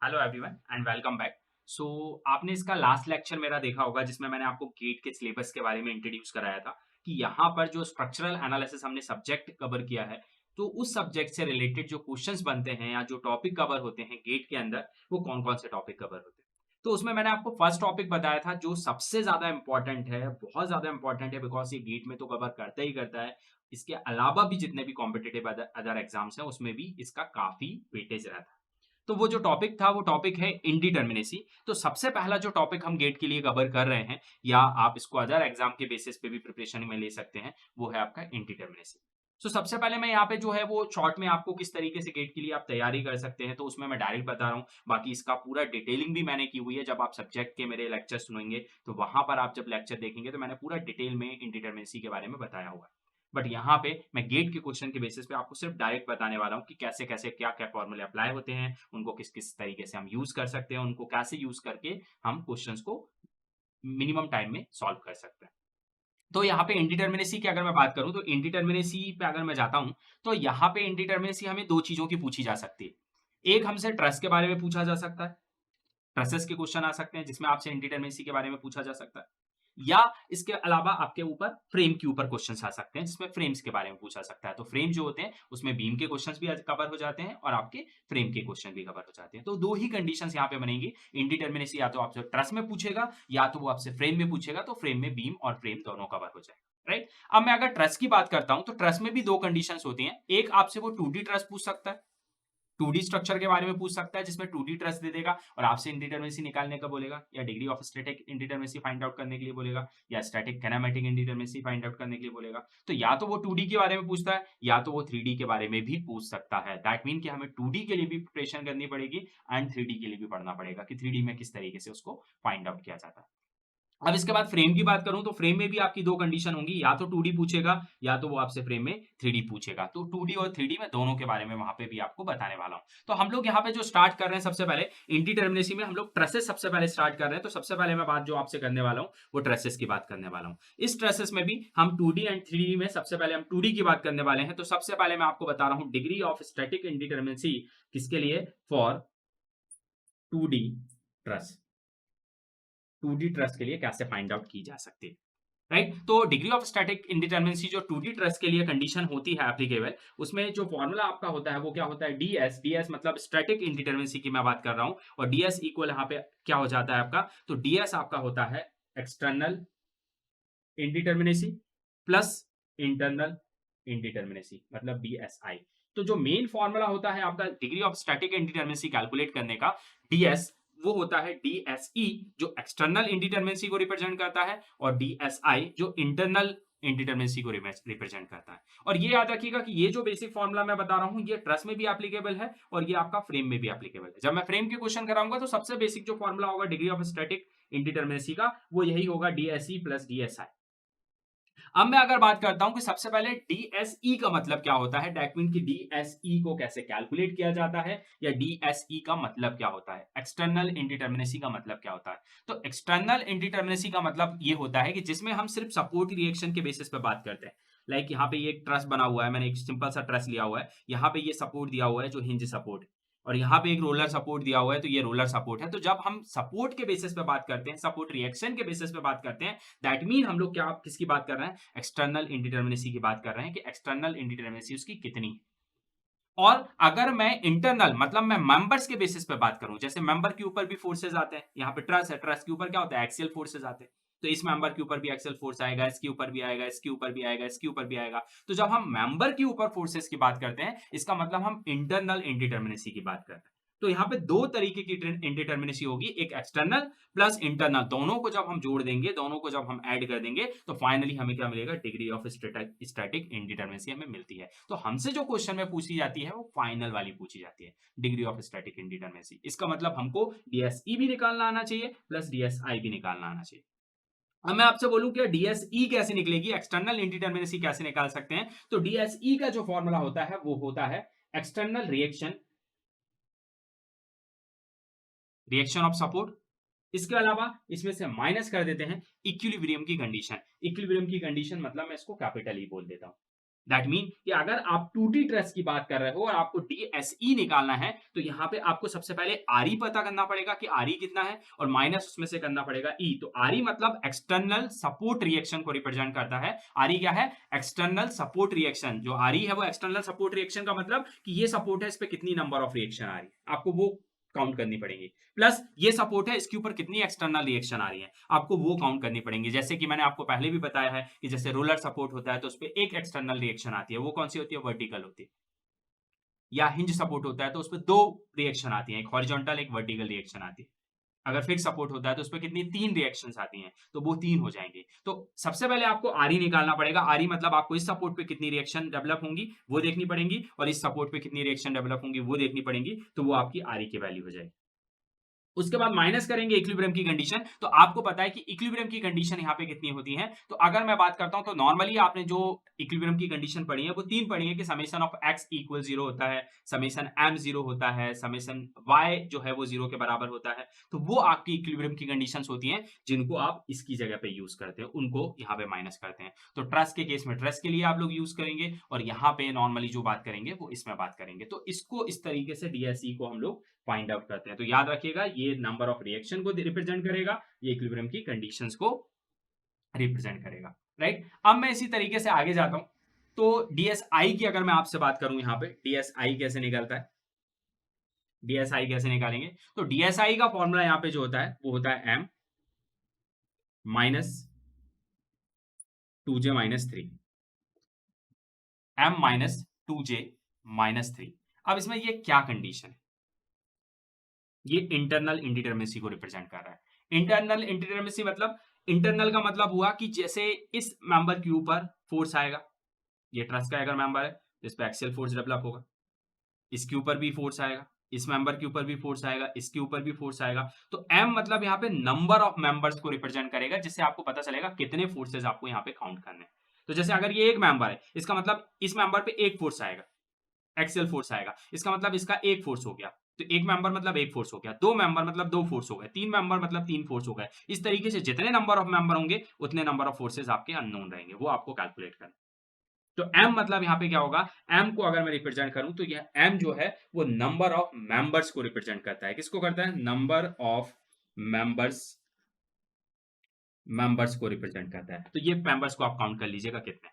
Hello everyone and welcome back. So आपने इसका last lecture मेरा देखा होगा जिसमें मैंने आपको गेट के सिलेबस के बारे में इंट्रोड्यूस कराया था कि यहाँ पर जो स्ट्रक्चरल एनालिसिस हमने सब्जेक्ट कवर किया है, तो उस सब्जेक्ट से रिलेटेड जो क्वेश्चंस बनते हैं या जो टॉपिक कवर होते हैं गेट के अंदर, वो कौन कौन से टॉपिक कवर होते हैं। तो उसमें मैंने आपको फर्स्ट टॉपिक बताया था जो सबसे ज्यादा इंपॉर्टेंट है, बहुत ज्यादा इंपॉर्टेंट है, बिकॉज ये गेट में तो कवर करता ही करता है। इसके अलावा भी जितने भी कॉम्पिटेटिव अदर एग्जाम्स हैं उसमें भी इसका काफी वेटेज रहता है। तो वो जो टॉपिक था वो टॉपिक है इंडिटर्मिनेसी। तो सबसे पहला जो टॉपिक हम गेट के लिए कवर कर रहे हैं, या आप इसको अदर एग्जाम के बेसिस पे भी प्रिपरेशन में ले सकते हैं, वो है आपका इंडिटर्मिनेसी। तो सबसे पहले मैं यहाँ पे जो है वो शॉर्ट में आपको किस तरीके से गेट के लिए आप तैयारी कर सकते हैं, तो उसमें मैं डायरेक्ट बता रहा हूँ। बाकी इसका पूरा डिटेलिंग भी मैंने की हुई है, जब आप सब्जेक्ट के मेरे लेक्चर सुनेंगे तो वहां पर आप जब लेक्चर देखेंगे तो मैंने पूरा डिटेल में इंडिटर्मिनेसी के बारे में बताया हुआ है। बट यहाँ पे मैं गेट के क्वेश्चन के बेसिस पे आपको सिर्फ डायरेक्ट बताने वाला हूँ कि कैसे कैसे क्या क्या फॉर्मूले अप्लाई होते हैं, उनको किस किस तरीके से हम यूज कर सकते हैं, उनको कैसे यूज करके हम क्वेश्चंस को मिनिमम टाइम में सॉल्व कर सकते हैं। तो यहाँ पे इंडिटर्मिनेसी की अगर मैं बात करूं, तो इंडिटर्मिनेसी पे अगर मैं जाता हूं, तो यहाँ पे इंडिटर्मिनेसी हमें दो चीजों की पूछी जा सकती है। एक हमसे ट्रस्ट के बारे में पूछा जा सकता है, ट्रसेस के क्वेश्चन आ सकते हैं जिसमें आपसे इंडिटर्मिनेसी के बारे में पूछा जा सकता है, या इसके अलावा आपके ऊपर फ्रेम के ऊपर क्वेश्चंस आ सकते हैं जिसमें फ्रेम्स के बारे में पूछा सकता है। तो फ्रेम जो होते हैं उसमें बीम के क्वेश्चंस भी कवर हो जाते हैं और आपके फ्रेम के क्वेश्चन भी कवर हो जाते हैं। तो दो ही कंडीशंस यहाँ पे बनेंगी। इंडिटर्मिनेसी या तो आपसे ट्रस में पूछेगा या तो वो आपसे फ्रेम में पूछेगा, तो फ्रेम में बीम और फ्रेम दोनों कवर हो जाएगा, राइट। अब मैं अगर ट्रस की बात करता हूं, तो ट्रस में भी दो कंडीशंस होती हैं। एक आपसे वो 2D ट्रस पूछ सकता है, 2D स्ट्रक्चर के बारे में पूछ सकता है जिसमें 2D ट्रस्ट दे देगा और आपसे इंडिटरमिनेसी निकालने का बोलेगा, या degree of static indeterminacy find out करने के लिए बोलेगा, या static kinematic indeterminacy find out करने के लिए बोलेगा। तो या तो वो 2D के बारे में पूछता है या तो वो 3D के बारे में भी पूछ सकता है। दैट मीन कि हमें 2D के लिए भी प्रिपरेशन करनी पड़ेगी एंड 3D के लिए भी पढ़ना पड़ेगा कि 3D में किस तरीके से उसको फाइंड आउट किया जाता है। अब इसके बाद फ्रेम की बात करूं, तो फ्रेम में भी आपकी दो कंडीशन होंगी, या तो 2D पूछेगा या तो वो आपसे फ्रेम में 3D पूछेगा। तो 2D और 3D में दोनों के बारे में वहां पे भी आपको बताने वाला हूं। तो हम लोग यहाँ पे जो स्टार्ट कर रहे हैं, सबसे पहले इंडिटर्मिनेसी में हम लोग ट्रेसेस सबसे पहले स्टार्ट कर रहे हैं। तो सबसे पहले मैं बात जो आपसे करने वाला हूँ वो ट्रेसेस की बात करने वाला हूँ। इस ट्रेसेस में भी हम 2D एंड 3D में सबसे पहले हम 2D की बात करने वाले हैं। तो सबसे पहले मैं आपको बता रहा हूँ डिग्री ऑफ स्टैटिक इंडिटर्मिनेसी किसके लिए, for 2D truss. 2D truss के लिए कैसे फाइंड आउट की जा सकती है, राइट। तो डिग्री ऑफ स्टैटिक इंडिटर्मिनेसी जो 2D ट्रस्ट के लिए कंडीशन होती है एप्लीकेबल, उसमें जो फॉर्मूला आपका होता है वो क्या होता है, डीएस मतलब स्टैटिक इंडिटर्मिनेसी की मैं बात कर रहा हूं। और डीएस इक्वल यहाँ पे क्या हो जाता है आपका, तो डीएस आपका होता है external indeterminacy plus internal indeterminacy, मतलब डीएसआई। तो जो मेन फॉर्मूला होता है आपका degree of static indeterminacy calculate करने का, डीएस, वो होता है डीएसई जो एक्सटर्नल इंडिटर्मिनेसी को रिप्रेजेंट करता है, और डीएसआई जो इंटरनल इंडिटर्मिनेसी को रिप्रेजेंट करता है। और ये याद रखिएगा कि ये जो बेसिक फॉर्मूला मैं बता रहा हूं ये ट्रस में भी एप्लीकेबल है और ये आपका फ्रेम में भी एप्लीकेबल है। जब मैं फ्रेम के क्वेश्चन कराऊंगा तो सबसे बेसिक जो फॉर्मूला होगा डिग्री ऑफ स्टैटिक इंडिटर्मिनेसी का, वो यही होगा डीएसई प्लस डीएसआई। अब मैं अगर बात करता हूं कि सबसे पहले डीएसई का मतलब क्या होता है, दैट मीन कि डीएसई को कैसे कैलकुलेट किया जाता है, या डीएसई का मतलब क्या होता है, एक्सटर्नल इंडिटर्मिनेसी का मतलब क्या होता है। तो एक्सटर्नल इंडिटर्मिनेसी का मतलब ये होता है कि जिसमें हम सिर्फ सपोर्ट रिएक्शन के बेसिस पे बात करते हैं। लाइक यहाँ पे ये एक ट्रस बना हुआ है, मैंने एक सिंपल सा ट्रस लिया हुआ है, यहाँ पे ये सपोर्ट दिया हुआ है जो हिंज सपोर्ट है, और यहाँ पे एक रोलर सपोर्ट दिया हुआ है, तो ये रोलर सपोर्ट है। तो जब हम सपोर्ट के बेसिस पे बात करते हैं, सपोर्ट रिएक्शन के बेसिस पे बात करते हैं, दैट मीन हम लोग क्या किसकी बात कर रहे हैं, एक्सटर्नल इंडिटर्मिनेसी की बात कर रहे हैं कि एक्सटर्नल इंडिटर्मिनेसी उसकी कितनी है। और अगर मैं इंटरनल मतलब मैं मेंबर्स के बेसिस पे बात करूं, जैसे मेंबर के ऊपर भी फोर्सेस आते हैं, यहाँ पे ट्रस है, ट्रस के ऊपर क्या होता है, एक्सियल फोर्सेस आते हैं। तो इस मेंबर के ऊपर भी एक्सियल फोर्स आएगा, इसके ऊपर भी आएगा, इसके ऊपर भी आएगा, इसके ऊपर भी आएगा। तो जब हम मेंबर के ऊपर फोर्सेस की बात करते हैं, इसका मतलब हम इंटरनल इंडिटर्मिनेसी की बात कर रहे हैं। तो यहाँ पे दो तरीके की इंडिटर्मिनेसी होगी, एक एक्सटर्नल प्लस इंटरनल, दोनों को जब हम जोड़ देंगे, दोनों को जब हम ऐड कर देंगे, तो फाइनली हमें क्या मिलेगा, डिग्री ऑफ स्टैटिक इंडिटर्मिनेसी हमें मिलती है। तो हमसे जो क्वेश्चन में पूछी जाती है वो फाइनल वाली पूछी जाती है, डिग्री ऑफ स्टैटिक इंडिटर्मिनेसी। इसका मतलब हमको डीएसई भी निकालना आना चाहिए प्लस डीएसआई भी निकालना आना चाहिए। अब मैं आपसे बोलूं कि डीएसई कैसे निकलेगी, एक्सटर्नल इंडिटर्मिनेसी कैसे निकाल सकते हैं, तो डीएसई का जो फॉर्मूला होता है वो होता है एक्सटर्नल रिएक्शन ऑफ सपोर्ट। इसके अलावा इसमें से माइनस कर देते हैं इक्विलिब्रियम की कंडीशन। इक्विलिब्रियम की कंडीशन मतलब मैं इसको कैपिटल ई बोल देता हूं, दैट मीन कि अगर आप 2T ट्रस की बात कर रहे हो और आपको DSE निकालना है तो यहां पे आपको सबसे पहले RE पता करना पड़ेगा कि RE कितना है और माइनस उसमें से करना पड़ेगा E। तो RE मतलब एक्सटर्नल सपोर्ट रिएक्शन को रिप्रेजेंट करता है। RE क्या है? External support reaction. जो RE है वो एक्सटर्नल सपोर्ट रिएक्शन का मतलब कि ये सपोर्ट है, इस पे कितनी नंबर ऑफ रिएक्शन आ रही है आपको वो काउंट करनी पड़ेगी। प्लस ये सपोर्ट है, इसके ऊपर कितनी एक्सटर्नल रिएक्शन आ रही है आपको वो काउंट करनी पड़ेंगी। जैसे कि मैंने आपको पहले भी बताया है कि जैसे रोलर सपोर्ट होता है तो उस पर एक एक्सटर्नल रिएक्शन आती है, वो कौन सी होती है? वर्टिकल होती है। या हिंज सपोर्ट होता है तो उस पर दो रिएक्शन आती है, एक हॉरिजॉन्टल एक वर्टिकल रिएक्शन आती है। अगर फिक्स सपोर्ट होता है तो उस पर कितनी? 3 रिएक्शंस आती हैं, तो वो 3 हो जाएंगे। तो सबसे पहले आपको आरई निकालना पड़ेगा। आरई मतलब आपको इस सपोर्ट पे कितनी रिएक्शन डेवलप होंगी वो देखनी पड़ेंगी और इस सपोर्ट पे कितनी रिएक्शन डेवलप होंगी वो देखनी पड़ेंगी, तो वो आपकी आरई की वैल्यू हो जाएगी। उसके बाद माइनस करेंगे इक्विलिब्रियम की कंडीशन। तो आपको पता है कि इक्विलिब्रियम की कंडीशन यहाँ पे कितनी होती है। तो अगर मैं बात करता हूं तो नॉर्मली आपने जो इक्विलिब्रियम की कंडीशन पढ़ी है वो 3 पढ़ी है कि समेशन ऑफ x इक्वल 0 होता है, समेशन m 0 होता है, समेशन y जो है वो 0 के बराबर होता है। तो वो आपकी इक्विलिब्रियम की कंडीशंस होती हैं जिनको आप इसकी जगह पे यूज करते हैं, उनको यहाँ पे माइनस करते हैं। तो ट्रस के केस में ट्रस के लिए आप लोग यूज करेंगे और यहाँ पे नॉर्मली जो बात करेंगे वो इसमें बात करेंगे। तो इसको इस तरीके से DSE को हम लोग फाइंड आउट करते हैं। तो याद रखिएगा ये नंबर ऑफ रिएक्शन को रिप्रेजेंट करेगा, ये इक्विलिब्रियम की कंडीशंस को रिप्रेजेंट करेगा, राइट। अब मैं इसी तरीके से आगे जाता हूं। तो DSI की अगर मैं आपसे बात करूं, यहां पे DSI कैसे निकलता है, DSI कैसे निकालेंगे? तो DSI का फॉर्मूला यहां पे जो होता है वो होता है m minus 2j minus 3, m minus 2j minus 3। अब इसमें ये क्या कंडीशन है? ये इंटरनल इंडिटरमिनेसी को रिप्रेजेंट कर रहा है। इंटरनल इंडिटरमिनेसी मतलब, इंटरनल का मतलब हुआ कि जैसे इस मेंबर के ऊपर फोर्स आएगा, ये ट्रस का अगर मेंबर है तो इस पे एक्सियल फोर्स डेवलप होगा, इसके ऊपर भी फोर्स आएगा, इस मेंबर के ऊपर भी फोर्स आएगा, इसके ऊपर भी फोर्स आएगा। तो एम मतलब यहाँ पे नंबर ऑफ मेंबर्स को रिप्रेजेंट करेगा, जिससे आपको पता चलेगा कितने फोर्सेस आपको यहाँ पे काउंट करने हैं। तो जैसे अगर ये एक मेंबर है, इसका मतलब इस मेंबर पे एक फोर्स आएगा, एक्सियल फोर्स आएगा, इसका मतलब इसका एक फोर्स हो गया। तो एक मेंबर मतलब एक फोर्स हो गया, दो मेंबर मतलब दो फोर्स हो गए, तीन मेंबर मतलब तीन फोर्स हो गए। इस तरीके से जितने नंबर ऑफ मेंबर होंगे उतने नंबर ऑफ फोर्सेस आपके अननोन रहेंगे, वो आपको कैलकुलेट करना। तो m मतलब यहां पे क्या होगा? m को अगर मैं रिप्रेजेंट करूं तो यह m जो है वो नंबर ऑफ मेंबर्स को रिप्रेजेंट करता है। किसको करता है? नंबर ऑफ मेंबर्स, मेंबर्स को रिप्रेजेंट करता है। तो ये मेंबर्स को आप काउंट कर लीजिएगा कितने,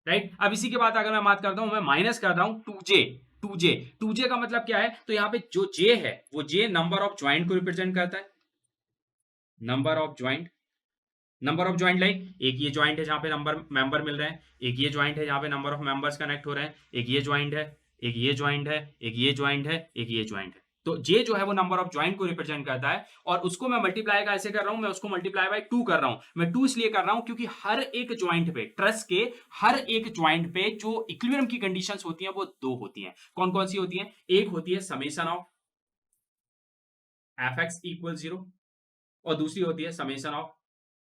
राइट। अब इसी के बाद अगर मैं बात करता हूं, मैं माइनस कर रहा हूं 2j। 2j 2j का मतलब क्या है? तो यहाँ पे जो j है वो j नंबर ऑफ ज्वाइंट को रिप्रेजेंट करता है, number of joint. Number of joint like एक ये ज्वाइंट है जहां पे नंबर मेंबर मिल रहे हैं, एक ये ज्वाइंट है जहां पे नंबर ऑफ मेंबर्स कनेक्ट हो रहे हैं, एक ये ज्वाइंट है, एक ये ज्वाइंट है, एक ये ज्वाइंट है, एक ये ज्वाइंट है। तो जे जो है वो नंबर ऑफ ज्वाइंट को रिप्रेजेंट करता है और उसको मैं मल्टीप्लाई कैसे कर रहा हूं? मैं उसको मल्टीप्लाई बाय 2 कर रहा हूं। मैं 2 इसलिए कर रहा हूं क्योंकि हर एक ज्वाइंट पे, ट्रस के हर एक ज्वाइंट पे जो इक्विलिब्रियम की कंडीशंस होती हैं वो दो होती हैं। कौन कौन सी होती हैं? एक होती है summation of F X equal 0 और दूसरी होती है summation of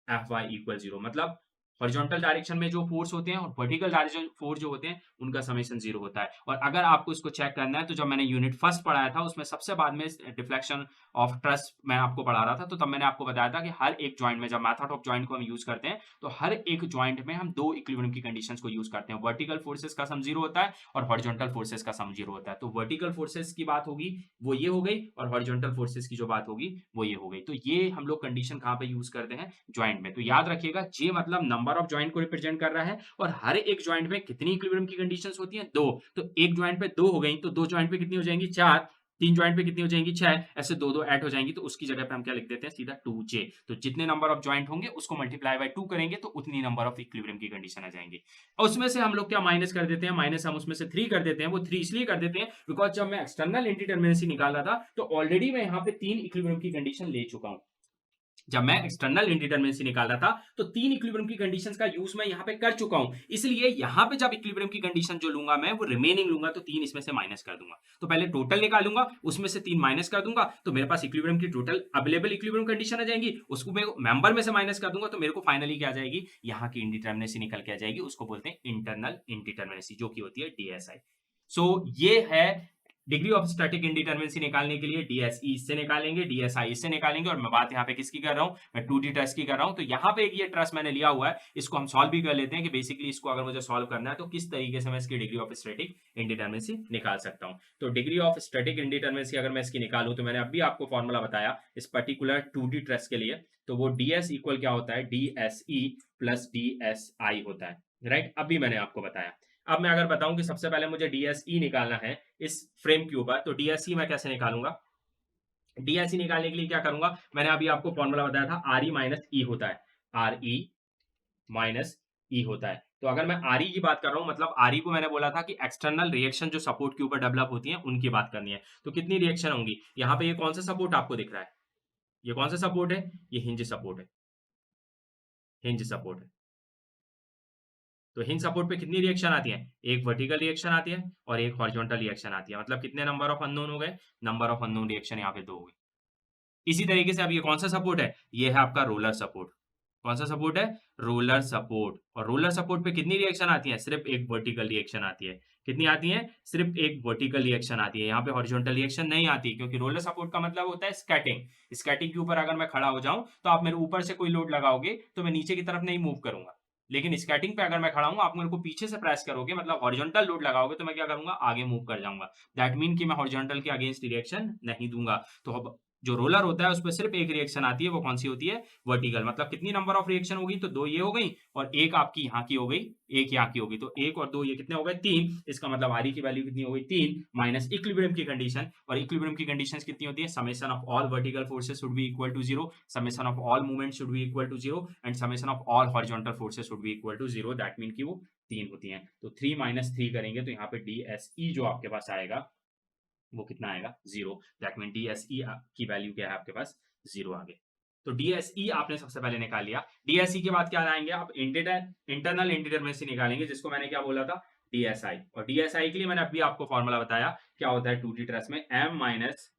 F Y equal 0। मतलब हॉरिजॉन्टल डायरेक्शन में जो फोर्स होते हैं और वर्टिकल डायरेक्शन फोर्स जो होते हैं उनका समेशन 0 होता है। और अगर आपको इसको चेक करना है तो जब मैंने यूनिट फर्स्ट पढ़ाया था उसमें सबसे बाद में डिफ्लेक्शन ऑफ ट्रस मैं आपको पढ़ा रहा था, तो तब मैंने आपको बताया था कि हर एक ज्वाइंट में जब मेथड ऑफ ज्वाइंट को हम यूज करते हैं तो हर एक ज्वाइंट में हम दो इक्विलिब्रियम की कंडीशंस को यूज करते हैं। वर्टिकल फोर्सेस का सम 0 होता है और हॉरिजॉन्टल फोर्सेस का सम 0 होता है। तो वर्टिकल फोर्सेस की बात होगी वो ये हो गई और हॉरिजॉन्टल फोर्सेस की जो बात होगी वो ये हो गई। तो ये हम लोग कंडीशन कहां पे यूज करते हैं? ज्वाइंट में। तो याद रखिएगा जे मतलब नंबर ऑफ ज्वाइंट को रिप्रेजेंट कर रहा है और हर एक ज्वाइंट में कितनी इक्विलिब्रियम की कंडीशंस होती हैं? दो। तो एक ज्वाइंट पे दो हो गई तो दो ज्वाइंट पे कितनी हो जाएंगी? चार। तीन ज्वाइंट पे कितनी हो जाएंगी? छह। ऐसे दो दो ऐड हो जाएंगी तो उसकी जगह पे हम क्या लिख देते हैं? सीधा 2j। तो जितने नंबर ऑफ ज्वाइंट होंगे उसको मल्टीप्लाई बाय 2 करेंगे तो उतनी नंबर ऑफ इक्विलिब्रियम की कंडीशन आ जाएंगी। और उसमें से हम लोग क्या माइनस कर देते हैं? माइनस हम उसमें से 3 कर देते हैं। वो 3 इसलिए कर देते हैं बिकॉज जब मैं एक्सटर्नल इंडिटरमिनेसी निकाल रहा था तो ऑलरेडी मैं यहाँ पे 3 इक्विलिब्रियम की कंडीशन ले चुका हूं। जब मैं एक्सटर्नल इंडिटरमिनेसी निकाल रहा था तो 3 इक्विलिब्रियम की कंडीशंस का यूज मैं यहां पे कर चुका हूं, इसलिए यहां पे जब इक्विलिब्रियम की कंडीशन जो लूंगा मैं वो रिमेनिंग लूंगा तो 3 इसमें से माइनस कर दूंगा। तो पहले टोटल निकालूंगा, उसमें से 3 माइनस कर दूंगा तो मेरे पास इक्विलिब्रियम की टोटल अवेलेबल इक्विलिब्रियम कंडीशन आ जाएंगी, उसको मैं मेंबर में से माइनस कर दूंगा तो मेरे को फाइनली क्या आ जाएगी? यहां की इंडिटरमिनेसी निकल के आ जाएगी, उसको बोलते हैं इंटरनल इंडिटरमिनेसी जो कि होती है DSI। सो ये है डिग्री ऑफ स्टैटिक इंडिटरमिनेसी निकालने के लिए डीएसई इससे निकालेंगे, डीएसआई इससे निकालेंगे, और मैं बात यहाँ पे किसकी कर रहा हूँ, मैं 2D ट्रेस की कर रहा हूँ। तो यहाँ पे एक ये ट्रेस मैंने लिया हुआ है, इसको हम सॉल्व भी कर लेते हैं कि बेसिकली इसको अगर मुझे सॉल्व करना है तो किस तरीके से मैं इसकी डिग्री ऑफ स्टैटिक इंडिटरमिनेसी निकाल सकता हूँ। तो डिग्री ऑफ स्टैटिक इंडिटरमिनेसी अगर मैं इसकी निकालूं तो मैंने अभी आपको फॉर्मूला बताया इस पर्टिकुलर 2D ट्रेस के लिए, तो वो ds इक्वल क्या होता है, डीएसई प्लस डीएसआई होता है, राइट। अभी मैंने आपको बताया। अब मैं अगर बताऊं कि सबसे पहले मुझे डीएसई निकालना है इस फ्रेम के ऊपर, तो डीएसई मैं कैसे निकालूंगा, डीएसई निकालने के लिए क्या करूंगा, मैंने अभी आपको फॉर्मूला बताया था, आर ई माइनस ई होता है, आर ई माइनस ई होता है। तो अगर मैं आर ई की बात कर रहा हूं, मतलब आर ई को मैंने बोला था कि एक्सटर्नल रिएक्शन जो सपोर्ट के ऊपर डेवलप होती है उनकी बात करनी है। तो कितनी रिएक्शन होंगी, यहाँ पे ये कौन सा सपोर्ट आपको दिख रहा है, ये कौन सा सपोर्ट है, ये हिंज सपोर्ट है, हिंज सपोर्ट है। तो हिंज सपोर्ट पे कितनी रिएक्शन आती है, एक वर्टिकल रिएक्शन आती है और एक हॉरिजॉन्टल रिएक्शन आती है। मतलब कितने नंबर ऑफ अननोन हो गए, नंबर ऑफ अननोन रिएक्शन यहाँ पे 2 हो गए। इसी तरीके से अब ये कौन सा सपोर्ट है, ये है आपका रोलर सपोर्ट। कौन सा सपोर्ट है, रोलर सपोर्ट। और रोलर सपोर्ट पे कितनी रिएक्शन आती है, सिर्फ एक वर्टिकल रिएक्शन आती है। कितनी आती है, सिर्फ एक वर्टिकल रिएक्शन आती है, यहाँ पे हॉरिजॉन्टल रिएक्शन नहीं आती, क्योंकि रोलर सपोर्ट का मतलब होता है स्कैटिंग। स्कैटिंग के ऊपर अगर मैं खड़ा हो जाऊं तो आप मेरे ऊपर से कोई लोड लगाओगे तो मैं नीचे की तरफ नहीं मूव करूंगा, लेकिन स्कैटिंग पे अगर मैं खड़ा हूं, आप मेरे को पीछे से प्रेस करोगे, मतलब हॉरिजॉन्टल लोड लगाओगे, तो मैं क्या करूंगा, आगे मूव कर जाऊंगा। दैट मीन कि मैं हॉरिजॉन्टल के अगेंस्ट रिएक्शन नहीं दूंगा। तो अब जो रोलर होता है उस पर सिर्फ एक रिएक्शन आती है, वो कौन सी होती है, वर्टिकल। मतलब कितनी नंबर ऑफ रिएक्शन होगी, तो 2 ये हो गई और एक आपकी यहाँ की हो गई, एक यहाँ की होगी। तो 1 और 2 ये कितने हो गए, 3। इसका मतलब आर की वैल्यू कितनी हो गई, 3 माइनस इक्विलिब्रियम की कंडीशन। और इक्विलिब्रियम की कंडीशंस कितनी होती है, summation of all vertical forces should be equal to 0, summation of all movement should be equal to 0 and summation of all horizontal forces should be equal to 0। That mean कि वो 3 होती हैं। तो 3 minus 3 करेंगे तो यहाँ पे डीएसई जो आपके पास आएगा वो कितना आएगा, 0। दैट मीन डीएसई की वैल्यू क्या है आपके पास, 0 आ गई। तो डीएसई आपने सबसे पहले निकाल लिया। डीएसई के बाद क्या लाएंगे आप, इंटरनल इंडिटरमिनेसी निकालेंगे, जिसको मैंने क्या बोला था, डीएसआई। और डीएसआई के लिए मैंने अभी आपको फॉर्मूला बताया, क्या होता है 2D ट्रेस में, m माइनस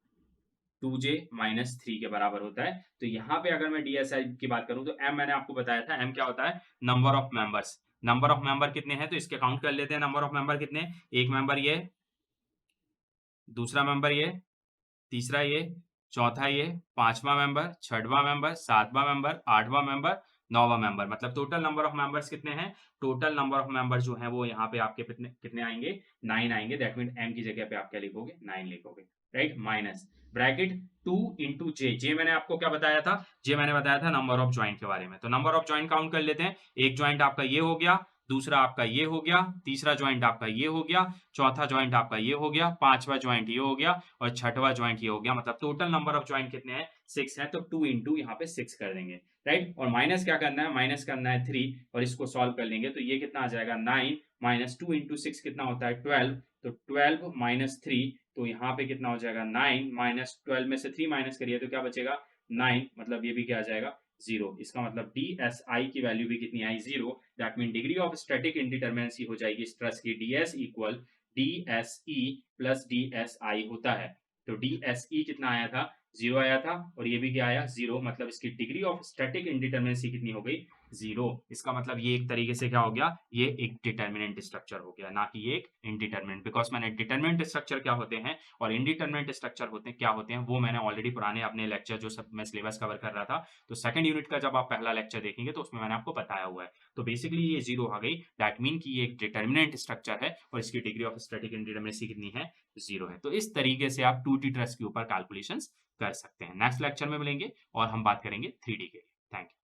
2j माइनस 3 के बराबर होता है। तो यहाँ पे अगर मैं डीएसआई की बात करूं तो m मैंने आपको बताया था, m क्या होता है, number of members. Number of member कितने हैं, तो इसके काउंट कर लेते हैं, नंबर ऑफ मेंबर कितने, एक मेंबर ये, दूसरा मेंबर ये, तीसरा ये, चौथा ये, पांचवा मेंबर, छठवां मेंबर, सातवां मेंबर, आठवां मेंबर, नौवां मेंबर। मतलब टोटल नंबर ऑफ मेंबर्स कितने हैं, टोटल नंबर ऑफ मेंबर जो है वो यहाँ पे आपके कितने कितने आएंगे, 9 आएंगे। दैट मीन m की जगह पे आप क्या लिखोगे, 9 लिखोगे, राइट। माइनस ब्रैकेट 2 इंटू जे, जे मैंने आपको क्या बताया था, जे मैंने बताया था नंबर ऑफ ज्वाइंट के बारे में। तो नंबर ऑफ ज्वाइंट काउंट कर लेते हैं, एक ज्वाइंट आपका ये हो गया, दूसरा आपका ये हो गया, तीसरा ज्वाइंट आपका ये हो गया, चौथा ज्वाइंट आपका ये हो गया, पांचवा ज्वाइंट ये हो गया और छठवा ज्वाइंट ये हो गया। मतलब टोटल नंबर ऑफ ज्वाइंट कितने हैं, 6 है। तो 2 इंटू यहाँ पे 6 कर देंगे, राइट। और माइनस क्या करना है, माइनस करना है 3, और इसको सॉल्व कर लेंगे तो ये कितना आ जाएगा, 9 माइनस 2 इंटू 6 कितना होता है, 12। तो 12 माइनस 3, तो यहाँ पे कितना हो जाएगा, 9 माइनस 12 में से 3 माइनस करिए तो क्या बचेगा, 9। मतलब ये भी क्या आ जाएगा, 0। इसका मतलब डीएसआई की वैल्यू भी कितनी आई, 0। That mean degree of static indeterminacy हो जाएगी स्ट्रेस की, DS equal DSE plus DSi होता है। तो डीएसई कितना आया था, 0 आया था, और ये भी क्या आया, 0। मतलब इसकी डिग्री ऑफ स्टैटिक इंडिटरमिनेसी कितनी हो गई, 0। इसका मतलब ये एक तरीके से क्या हो गया, ये एक डिटर्मिनेंट स्ट्रक्चर हो गया, ना कि ये एक इनडिटरमिनेंट। बिकॉज मैंने डिटर्मिनेंट स्ट्रक्चर क्या होते हैं और इनडिटरमिनेंट स्ट्रक्चर होते हैं क्या होते हैं, वो मैंने ऑलरेडी पुराने अपने लेक्चर जो सब मैं सिलेबस कवर कर रहा था, तो सेकंड यूनिट का जब आप पहला लेक्चर देखेंगे तो उसमें मैंने आपको बताया हुआ है। तो बेसिकली ये 0 आ गई, दैट मीन कि ये एक डिटर्मिनेंट स्ट्रक्चर है और इसकी डिग्री ऑफ स्टैटिक इंडिटरमिनेसी कितनी है, 0 है। तो इस तरीके से आप 2D ट्रेस के ऊपर कैलकुलेशंस कर सकते हैं। नेक्स्ट लेक्चर में मिलेंगे और हम बात करेंगे 3D के लिए। Thank you.